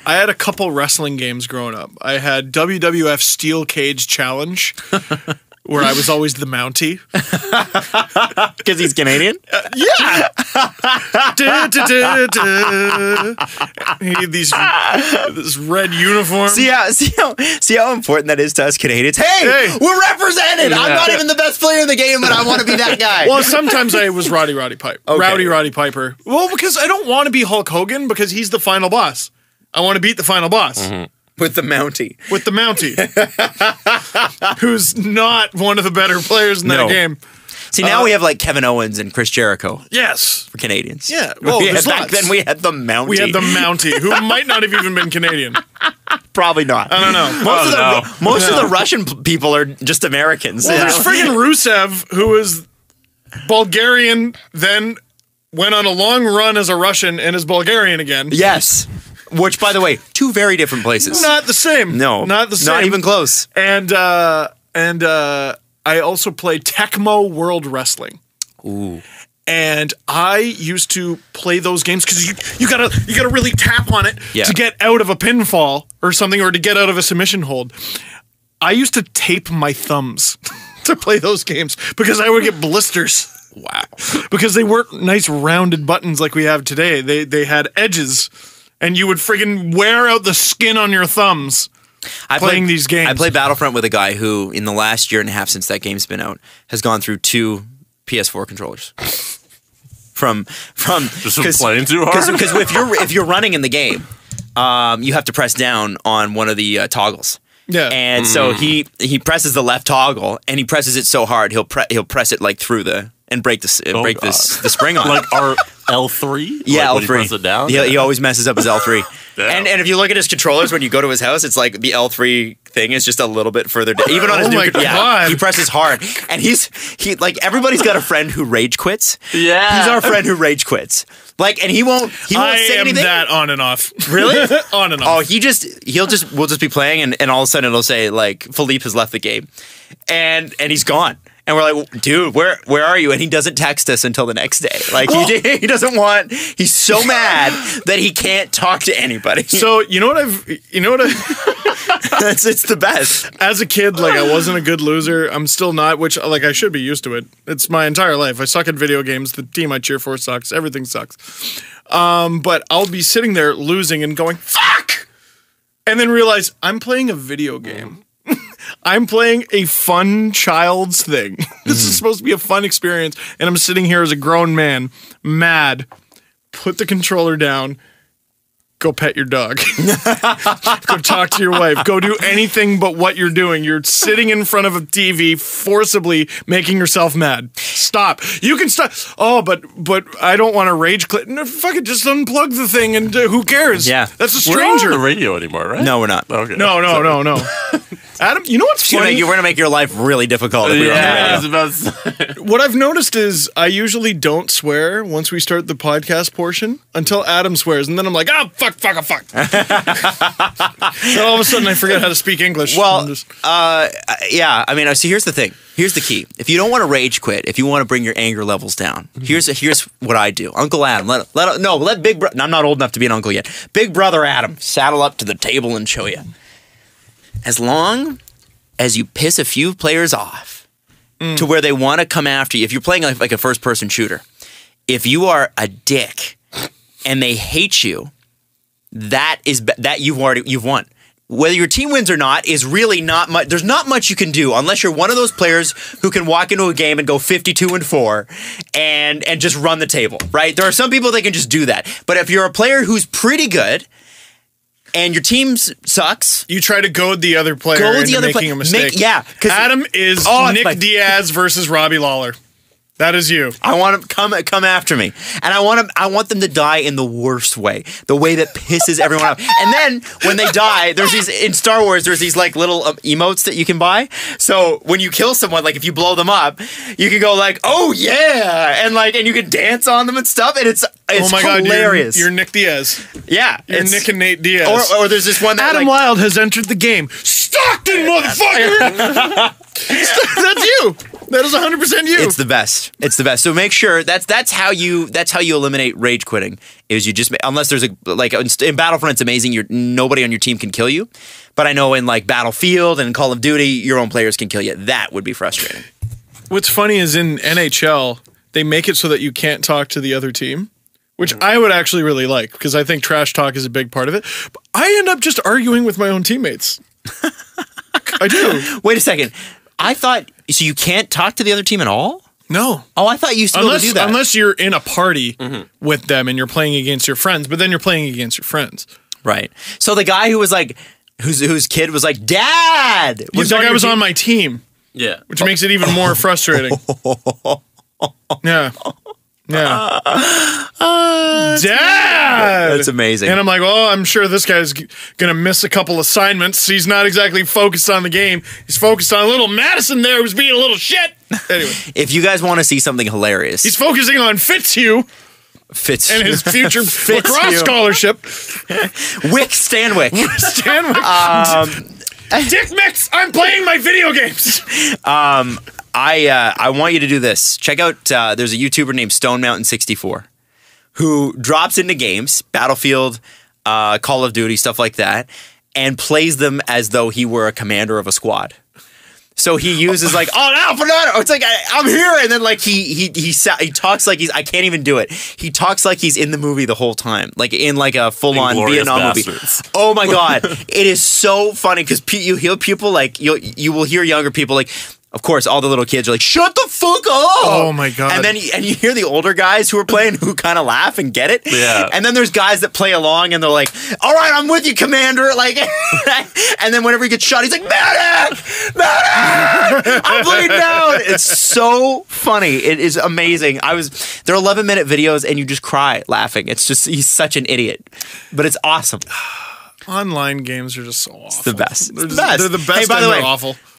I had a couple wrestling games growing up. I had WWF Steel Cage Challenge, where I was always the Mountie. Because he's Canadian? Yeah! He had this red uniform. See how important that is to us Canadians? Hey, we're represented! I'm not even the best player in the game, but I want to be that guy. Well, sometimes I was Roddy Piper. Okay. Roddy Piper. Well, because I don't want to be Hulk Hogan because he's the final boss. I want to beat the final boss. Mm-hmm. With the Mountie. Who's not one of the better players in that game. See, now we have like Kevin Owens and Chris Jericho. Yes. For Canadians. Yeah. Well, back then we had the Mountie. We had the Mountie, who might not have even been Canadian. Probably not. I don't know. Most of the Russian people are just Americans. Well, there's friggin' Rusev, who is Bulgarian, then went on a long run as a Russian and is Bulgarian again. Yes. Which, by the way, two very different places. Not the same. No. Not the same. Not even close. And I also played Tecmo World Wrestling. Ooh. And I used to play those games because you gotta really tap on it to get out of a pinfall or something, or to get out of a submission hold. I used to tape my thumbs to play those games because I would get blisters. Wow. Because they weren't nice rounded buttons like we have today. They had edges. And you would friggin' wear out the skin on your thumbs playing these games. I played Battlefront with a guy who, in the last year and a half since that game's been out, has gone through 2 PS4 controllers. From just playing too hard. Because if you're running in the game, you have to press down on one of the toggles. Yeah. And so he presses the left toggle, and he presses it so hard he'll press it like through and break the spring on. Like our L3? Yeah, like L3. When he press it down? He always messes up his L3. Damn. And if you look at his controllers when you go to his house, it's like the L3 thing is just a little bit further down. Even on his new God. he presses hard. And he like everybody's got a friend who rage quits. Yeah. He's our friend who rage quits. Like, and he won't say anything. That on and off. Really? On and off. Oh, we'll just be playing and all of a sudden it'll say like Philippe has left the game. And he's gone. And we're like, dude, where are you? And he doesn't text us until the next day. Like, he doesn't want, he's so mad that he can't talk to anybody. So, it's the best. As a kid, like, I wasn't a good loser. I'm still not, which, like, I should be used to it. It's my entire life. I suck at video games. The team I cheer for sucks. Everything sucks. But I'll be sitting there losing and going, fuck! And then realize I'm playing a video game. I'm playing a fun child's thing. This is supposed to be a fun experience, and I'm sitting here as a grown man, mad. Put the controller down. Go pet your dog. Go talk to your wife. Go do anything but what you're doing. You're sitting in front of a TV, forcibly making yourself mad. Stop. You can stop. Oh, but I don't want to rage quit. No, fuck it. Just unplug the thing and who cares? Yeah. That's a We're stranger. not on the radio anymore, right? No, we're not. Okay. No. Adam, you know what's funny? We're going to make your life really difficult if we don't Yeah, have I was about to say. What I've noticed is I usually don't swear once we start the podcast portion until Adam swears, and then I'm like, fuck. Then all of a sudden I forget how to speak English. Well, yeah. I mean, see, here's the thing. Here's the key. If you don't want to rage quit, if you want to bring your anger levels down, here's what I do. Uncle Adam, let Big Brother. I'm not old enough to be an uncle yet. Big Brother Adam, saddle up to the table and show you. As long as you piss a few players off to where they want to come after you, if you're playing like a first-person shooter, if you are a dick and they hate you, that you've won. Whether your team wins or not is really not much. There's not much you can do unless you're one of those players who can walk into a game and go 52-4 and just run the table, right? There are some people that can just do that. But if you're a player who's pretty good and your team sucks, you try to goad the other player into making a mistake. Adam is Nick Diaz versus Robbie Lawler. That is you. I want them come after me, and I want them to die in the worst way, the way that pisses everyone off. And then when they die, there's these in Star Wars. There's these like little emotes that you can buy. So when you kill someone, like if you blow them up, you can go like, "Oh yeah," and you can dance on them and stuff. And it's oh my hilarious. God, you're Nick Diaz. Yeah, you're Nick and Nate Diaz. Or there's this one that Adam Wylde has entered the game. Stockton, motherfucker. That's you. That is 100% you. It's the best. It's the best. So make sure that's how you eliminate rage quitting. Is you just unless there's in Battlefront it's amazing. Nobody on your team can kill you, but I know in like Battlefield and Call of Duty your own players can kill you. That would be frustrating. What's funny is in NHL they make it so that you can't talk to the other team, which I would actually really like because I think trash talk is a big part of it. But I end up just arguing with my own teammates. I do. Wait a second. I thought so. You can't talk to the other team at all? No. Oh, I thought you used to be able to do that. Unless you're in a party with them and you're playing against your friends, but then you're playing against your friends. Right. So the guy who was like, whose kid was like, Dad! That guy was on my team. Yeah. Which makes it even more frustrating. Yeah. Yeah. Dad! That's amazing. And I'm like, oh, I'm sure this guy's going to miss a couple assignments. He's not exactly focused on the game. He's focused on little Madison there who's being a little shit. Anyway. If you guys want to see something hilarious. He's focusing on Fitzhugh. And his future lacrosse scholarship. Wick Stanwick. Dick Mix, I'm playing my video games. I want you to do this. Check out, there's a YouTuber named Stone Mountain 64 who drops into games, Battlefield, Call of Duty, stuff like that, and plays them as though he were a commander of a squad. So he uses like, oh, no, banana. It's like, I'm here. And then like he talks like I can't even do it. He talks like he's in the movie the whole time, like in like a full on Vietnam movie. Oh my God. It is so funny because you hear people like, you will hear younger people like, of course, all the little kids are like, shut the fuck up. Oh my God. And then you hear the older guys who are playing who kind of laugh and get it. Yeah. And then there's guys that play along and they're like, all right, I'm with you, Commander. Like, and then whenever he gets shot, he's like, medic! Medic! I'm bleeding out. It's so funny. It is amazing. They're 11-minute videos and you just cry laughing. It's just, he's such an idiot. But it's awesome. Online games are just so awful. It's the best. They're the best. Hey, by the way, awful.